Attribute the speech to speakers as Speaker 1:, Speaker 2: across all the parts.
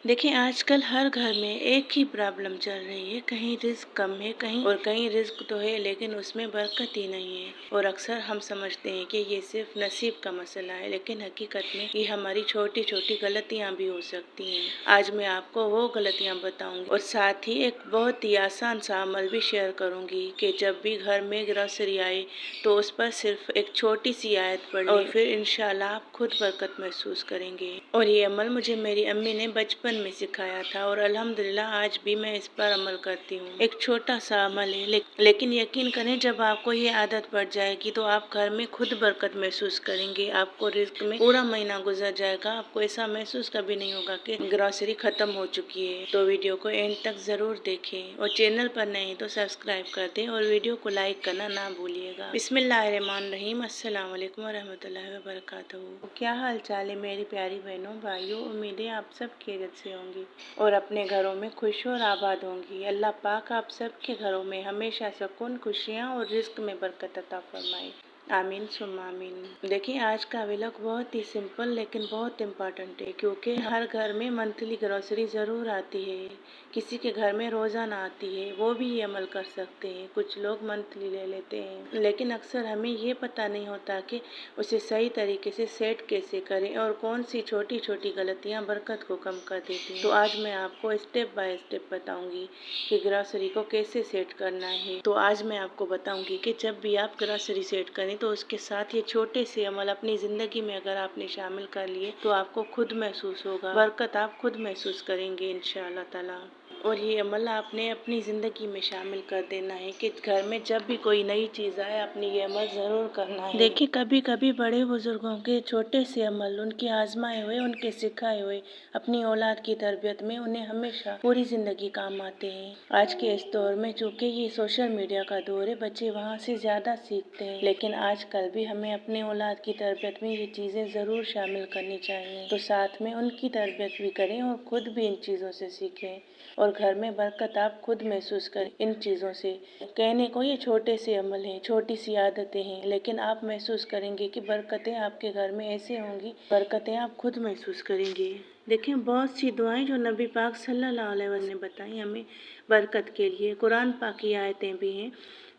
Speaker 1: देखिए आजकल हर घर में एक ही प्रॉब्लम चल रही है, कहीं रिस्क कम है कहीं रिस्क तो है लेकिन उसमें बरकत ही नहीं है। और अक्सर हम समझते हैं कि ये सिर्फ नसीब का मसला है, लेकिन हकीकत में ये हमारी छोटी छोटी गलतियां भी हो सकती हैं। आज मैं आपको वो गलतियां बताऊंगी और साथ ही एक बहुत ही आसान सा अमल भी शेयर करूंगी कि जब भी घर में ग्रोसरी आए तो उस पर सिर्फ एक छोटी सी आयत पढ़ लें और फिर इंशाल्लाह आप खुद बरकत महसूस करेंगे। और ये अमल मुझे मेरी अम्मी ने बचपन में सिखाया था और अल्हम्दुलिल्लाह आज भी मैं इस पर अमल करती हूँ। एक छोटा सा अमल है लेकिन यकीन करें जब आपको ये आदत पड़ जाएगी तो आप घर में खुद बरकत महसूस करेंगे। आपको रिस्क में पूरा महीना गुजर जाएगा, आपको ऐसा महसूस कभी नहीं होगा कि ग्रोसरी खत्म हो चुकी है। तो वीडियो को एंड तक जरूर देखें और चैनल पर नहीं तो सब्सक्राइब कर दें और वीडियो को लाइक करना ना भूलिएगा। बिस्मिल्लाहिर्रहमानिर्रहीम, अस्सलाम वालेकुम वरहमतुल्लाहि वबरकातुहू। क्या हाल चाल है मेरी प्यारी बहनों भाइयों, उम्मीद है आप सब खैरियत से होंगी और अपने घरों में खुश और आबाद होंगी। अल्लाह पाक आप सबके घरों में हमेशा सुकून, खुशियाँ और रिस्क में बरकत अता फरमाए। आमीन सुम्मा आमीन। देखिए आज का व्लॉग बहुत ही सिंपल लेकिन बहुत इम्पोर्टेंट है, क्योंकि हर घर में मंथली ग्रोसरी ज़रूर आती है, किसी के घर में रोज़ाना आती है, वो भी ये अमल कर सकते हैं। कुछ लोग मंथली ले लेते हैं, लेकिन अक्सर हमें ये पता नहीं होता कि उसे सही तरीके से सेट कैसे करें और कौन सी छोटी छोटी गलतियां बरकत को कम कर देती हैं। तो आज मैं आपको स्टेप बाय स्टेप बताऊंगी कि ग्रोसरी को कैसे सेट करना है। तो आज मैं आपको बताऊंगी कि जब भी आप ग्रोसरी सेट करें तो उसके साथ ये छोटे से अमल अपनी ज़िंदगी में अगर आपने शामिल कर लिए तो आपको खुद महसूस होगा, बरकत आप खुद महसूस करेंगे इंशाअल्लाह ताला। और ये अमल आपने अपनी ज़िंदगी में शामिल कर देना है कि घर में जब भी कोई नई चीज़ आए आपने ये अमल ज़रूर करना है। देखिए कभी कभी बड़े बुजुर्गों के छोटे से अमल उनके आजमाए हुए, उनके सिखाए हुए अपनी औलाद की तरबियत में उन्हें हमेशा पूरी ज़िंदगी काम आते हैं। आज के इस दौर में चूँकि ये सोशल मीडिया का दौर है, बच्चे वहाँ से ज़्यादा सीखते हैं, लेकिन आजकल भी हमें अपने औलाद की तरबियत में ये चीज़ें ज़रूर शामिल करनी चाहिए। तो साथ में उनकी तरबियत भी करें और खुद भी इन चीज़ों से सीखें और घर में बरकत आप खुद महसूस करें इन चीज़ों से। कहने को ये छोटे से अमल हैं, छोटी सी आदतें हैं, लेकिन आप महसूस करेंगे कि बरकतें आपके घर में ऐसे होंगी, बरकतें आप खुद महसूस करेंगे। देखिए बहुत सी दुआएं जो नबी पाक सल्लल्लाहु अलैहि वसल्लम ने बताई हमें बरकत के लिए, कुरान पाक की आयतें भी हैं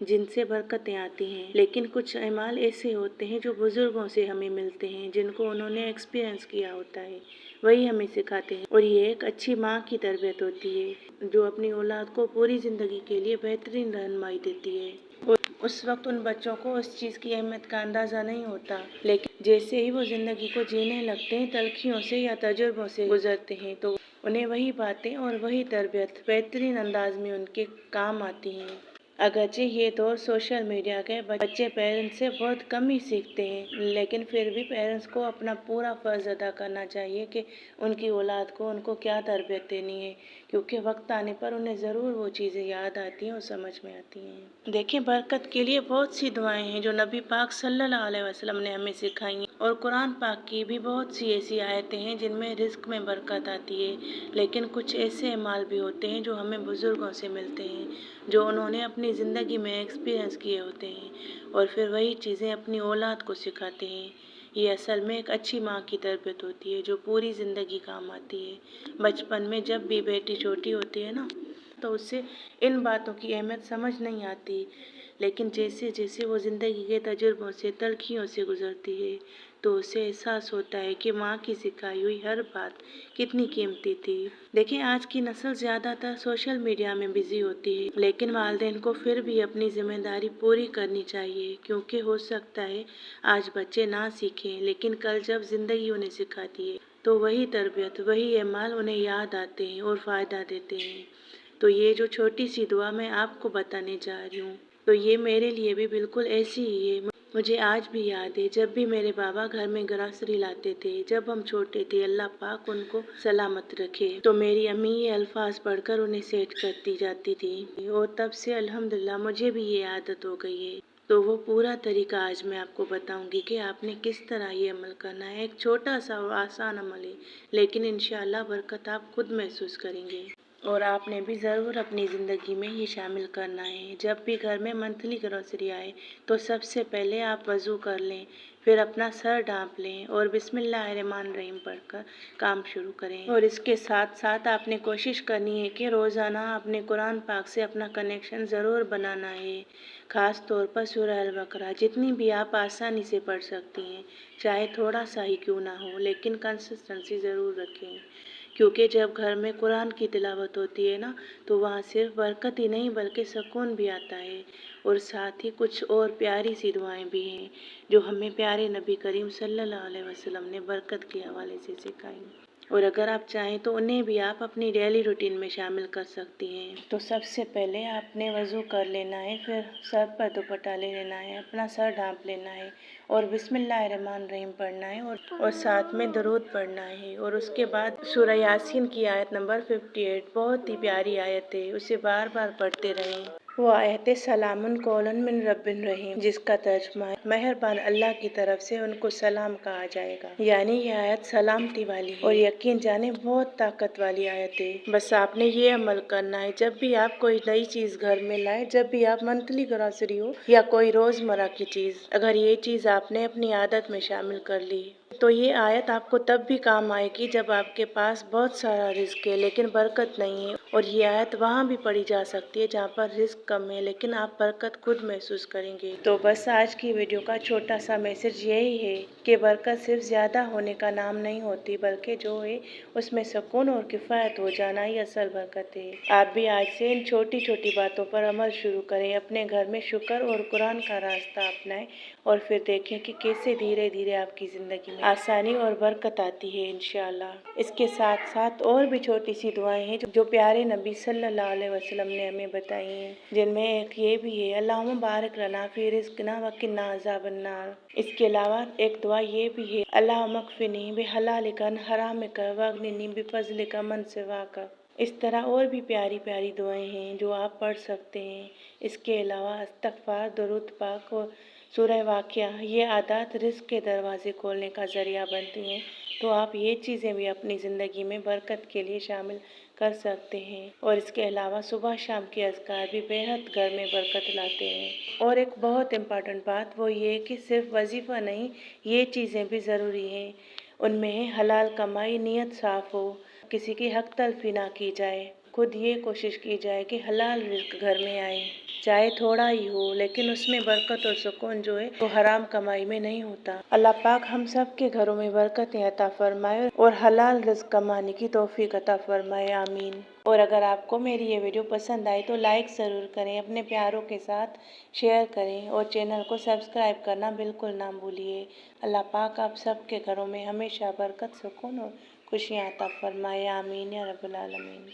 Speaker 1: जिनसे बरकतें आती हैं, लेकिन कुछ अमाल ऐसे होते हैं जो बुजुर्गों से हमें मिलते हैं, जिनको उन्होंने एक्सपीरियंस किया होता है, वही हमें सिखाते हैं। और ये एक अच्छी माँ की तरबियत होती है जो अपनी औलाद को पूरी ज़िंदगी के लिए बेहतरीन रहनुमाई देती है। और उस वक्त उन बच्चों को उस चीज़ की अहमियत का अंदाज़ा नहीं होता, लेकिन जैसे ही वो ज़िंदगी को जीने लगते हैं, तलखियों से या तजुर्बों से गुजरते हैं, तो उन्हें वही बातें और वही तरबियत बेहतरीन अंदाज में उनके काम आती हैं। अगरचे ये दौर सोशल मीडिया के बच्चे पेरेंट्स से बहुत कम ही सीखते हैं, लेकिन फिर भी पेरेंट्स को अपना पूरा फ़र्ज़ अदा करना चाहिए कि उनकी औलाद को उनको क्या तरबियत देनी है, क्योंकि वक्त आने पर उन्हें ज़रूर वो चीज़ें याद आती हैं और समझ में आती हैं। देखिए बरकत के लिए बहुत सी दुआएं हैं जो नबी पाक सल्लल्लाहु अलैहि वसल्लम ने हमें सिखाई हैं, और कुरान पाक की भी बहुत सी ऐसी आयतें हैं जिनमें रिस्क में बरकत आती है। लेकिन कुछ ऐसे अमाल भी होते हैं जो हमें बुज़ुर्गों से मिलते हैं, जो उन्होंने अपनी ज़िंदगी में एक्सपीरियंस किए होते हैं और फिर वही चीज़ें अपनी औलाद को सिखाते हैं। ये असल में एक अच्छी माँ की तरबियत होती है जो पूरी ज़िंदगी काम आती है। बचपन में जब भी बेटी छोटी होती है ना, तो उससे इन बातों की अहमियत समझ नहीं आती, लेकिन जैसे जैसे वो ज़िंदगी के तजुर्बों से, तलखियों से गुजरती है, तो उसे एहसास होता है कि माँ की सिखाई हुई हर बात कितनी कीमती थी। देखिए आज की नस्ल ज़्यादातर सोशल मीडिया में बिजी होती है, लेकिन वालिदैन को फिर भी अपनी जिम्मेदारी पूरी करनी चाहिए, क्योंकि हो सकता है आज बच्चे ना सीखें, लेकिन कल जब ज़िंदगी उन्हें सिखाती है तो वही तरबियत, वही अमाल उन्हें याद आते हैं और फ़ायदा देते हैं। तो ये जो छोटी सी दुआ मैं आपको बताने जा रही हूँ, तो ये मेरे लिए भी बिल्कुल ऐसी ही है। मुझे आज भी याद है जब भी मेरे बाबा घर में ग्रोसरी लाते थे, जब हम छोटे थे, अल्लाह पाक उनको सलामत रखे, तो मेरी अम्मी ये अल्फाज पढ़कर उन्हें सेट करती जाती थी और तब से अल्हम्दुलिल्लाह मुझे भी ये आदत हो गई है। तो वो पूरा तरीका आज मैं आपको बताऊंगी कि आपने किस तरह ये अमल करना है। एक छोटा सा और आसान अमल है, लेकिन इंशाअल्लाह बरकत आप खुद महसूस करेंगे और आपने भी ज़रूर अपनी ज़िंदगी में ये शामिल करना है। जब भी घर में मंथली ग्रोसरी आए तो सबसे पहले आप वज़ू कर लें, پھر اپنا سر ڈھانپ لیں اور بسم اللہ الرحمن الرحیم پڑھ کر کام شروع کریں۔ اور اس کے ساتھ ساتھ آپ نے کوشش کرنی ہے کہ روزانہ اپنے قرآن پاک سے اپنا کنیکشن ضرور بنانا ہے، خاص طور پر سورہ البقرہ جتنی بھی آپ آسانی سے پڑھ سکتی ہیں، چاہے تھوڑا سا ہی کیوں نہ ہو، لیکن کنسسٹنسی ضرور رکھیں، کیونکہ جب گھر میں قرآن کی تلاوت ہوتی ہے نا تو وہاں صرف برکت ہی نہیں بلکہ سکون بھی آتا ہے، اور ساتھ ہی کچھ اور پیاری سی دعائیں بھی ہیں جو ہمیں پیارے نبی کریم صلی اللہ علیہ وسلم نے برکت کے حوالے سے سکھائی، اور اگر آپ چاہیں تو انہیں بھی آپ اپنی ڈیلی روٹین میں شامل کر سکتی ہیں۔ تو سب سے پہلے آپ نے وضو کر لینا ہے، پھر سر پر دوپٹہ لے لینا ہے، اپنا سر ڈھانپ لینا ہے اور بسم اللہ الرحمن الرحیم پڑھنا ہے اور ساتھ میں درود پڑھنا ہے، اور اس کے بعد سورہ یاسین کی آیت نمبر 58 بہت ہی پیاری آیت ہے، اسے بار بار پڑھتے رہیں۔ وہ آیت سلام قولا من رب رحیم، جس کا ترجمہ ہے مہربان اللہ کی طرف سے ان کو سلام کہا جائے گا، یعنی یہ آیت سلامتی والی ہے اور یقین جانے بہت طاقت والی آیت ہے۔ بس آپ نے یہ عمل کرنا ہے، جب بھی آپ کوئی نئی چیز گھر میں لائیں، جب بھی آپ منتھلی گروسری ہو یا کوئی روزمرہ کی چیز، اگر یہ چیز آپ نے اپنی عادت میں شامل کر لی تو یہ آیت آپ کو تب بھی کام آئے گی جب آپ کے پاس بہت سارا رزق ہے لیکن برکت نہیں ہے، اور یہ آیت وہاں بھی پڑھی جا سکتی ہے جہاں پر رزق کم ہے لیکن آپ برکت خود محسوس کریں گے۔ تو بس آج کی ویڈیو کا چھوٹا سا میسج یہی ہے کہ برکت صرف زیادہ ہونے کا نام نہیں ہوتی، بلکہ جو ہے اس میں سکون اور کفایت ہو جانا ہی اصل برکت ہے۔ آپ بھی آج سے ان چھوٹی چھوٹی باتوں پر عمل شروع کریں، اپنے گھر میں شکر اور قرآن کا راستہ اپنائیں، اور پھر دیکھیں کہ کیسے دھیرے دھیرے آپ کی زندگی میں آسانی اور برکت آتی ہے انشاءاللہ۔ اس کے ساتھ ساتھ اور بھی چھوٹی سی دعائیں ہیں جو پیارے نبی صلی اللہ علیہ وسلم نے ہمیں بتائی ہیں، جن میں ایک یہ بھی ہے اللہم بارک لنا فی رزقنا وقنا عذاب النار۔ اس کے علاوہ ایک دعا یہ بھی ہے اللہم اکفنی بحلالک عن حرامک واغننی بفضلک من سواک۔ اس طرح اور بھی پیاری پیاری دعائیں ہیں جو آپ پڑھ سکتے ہیں۔ اس کے علاوہ استغفار، درود پاک اور سورہ واقعہ، یہ عادات رزق کے دروازے کھولنے کا ذریعہ بنتی ہیں، تو آپ یہ چیزیں بھی اپنی زندگی میں برکت کے لیے شامل کر سکتے ہیں، اور اس کے علاوہ صبح شام کے اذکار بھی بے حد گھر میں برکت لاتے ہیں۔ اور ایک بہت امپورٹنٹ بات وہ یہ کہ صرف وظیفہ نہیں، یہ چیزیں بھی ضروری ہیں، ان میں ہے حلال کمائی، نیت صاف ہو، کسی کی حق تلفی نہ کی جائے، خود یہ کوشش کی جائے کہ حلال رزق گھر میں آئے، چاہے تھوڑا ہی ہو لیکن اس میں برکت اور سکون جو ہے وہ حرام کمائی میں نہیں ہوتا۔ اللہ پاک ہم سب کے گھروں میں برکتیں عطا فرمائے اور حلال رزق کمانے کی توفیق عطا فرمائے، آمین۔ اور اگر آپ کو میری یہ ویڈیو پسند آئی تو لائک ضرور کریں، اپنے پیاروں کے ساتھ شیئر کریں اور چینل کو سبسکرائب کرنا بالکل نہ بھولیے۔ اللہ پاک آپ سب کے گھروں میں ہمیشہ برکت، سکون اور خوشیاں عطا فرمائے، آمین یا رب العالمین۔